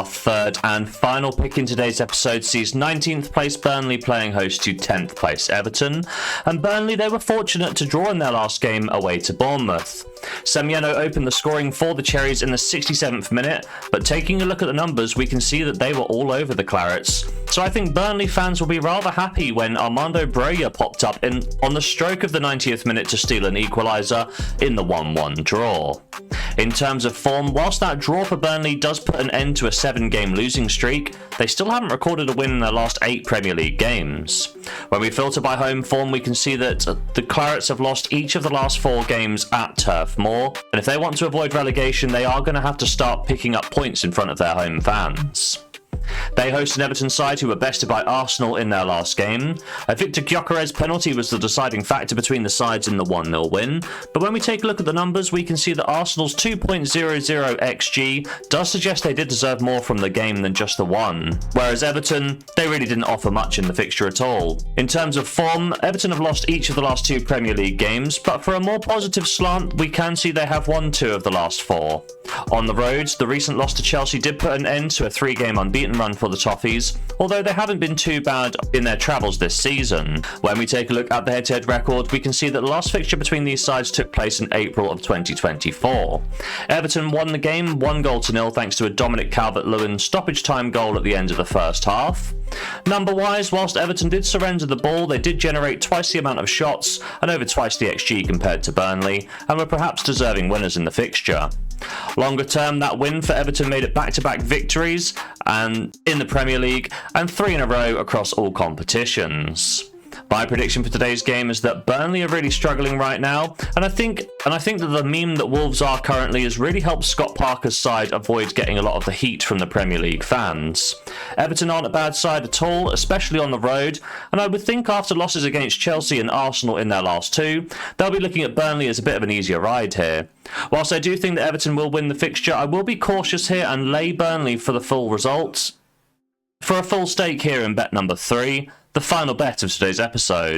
Our third and final pick in today's episode sees 19th place Burnley playing host to 10th place Everton, and Burnley, they were fortunate to draw in their last game away to Bournemouth. Semenyo opened the scoring for the Cherries in the 67th minute, but taking a look at the numbers we can see that they were all over the Clarets. So I think Burnley fans will be rather happy when Armando Broja popped up on the stroke of the 90th minute to steal an equaliser in the 1-1 draw. In terms of form, whilst that draw for Burnley does put an end to a 7-game losing streak, they still haven't recorded a win in their last 8 Premier League games. When we filter by home form, we can see that the Clarets have lost each of the last 4 games at Turf Moor, and if they want to avoid relegation, they are going to have to start picking up points in front of their home fans. They host an Everton side who were bested by Arsenal in their last game. A Victor Gyokores penalty was the deciding factor between the sides in the 1-0 win, but when we take a look at the numbers we can see that Arsenal's 2.00 XG does suggest they did deserve more from the game than just the one, whereas Everton, they really didn't offer much in the fixture at all. In terms of form, Everton have lost each of the last 2 Premier League games, but for a more positive slant we can see they have won 2 of the last 4. On the road, the recent loss to Chelsea did put an end to a 3-game unbeaten run for the Toffees, although they haven't been too bad in their travels this season. When we take a look at the head-to-head record, we can see that the last fixture between these sides took place in April of 2024. Everton won the game 1-0 thanks to a Dominic Calvert-Lewin stoppage time goal at the end of the first half. Number-wise, whilst Everton did surrender the ball, they did generate twice the amount of shots and over twice the XG compared to Burnley, and were perhaps deserving winners in the fixture. Longer term, that win for Everton made it back-to-back victories and in the Premier League and 3 in a row across all competitions. My prediction for today's game is that Burnley are really struggling right now, and I think that the meme that Wolves are currently has really helped Scott Parker's side avoid getting a lot of the heat from the Premier League fans. Everton aren't a bad side at all, especially on the road, and I would think after losses against Chelsea and Arsenal in their last 2, they'll be looking at Burnley as a bit of an easier ride here. Whilst I do think that Everton will win the fixture, I will be cautious here and lay Burnley for the full results. For a full stake here in bet number 3, the final bet of today's episode.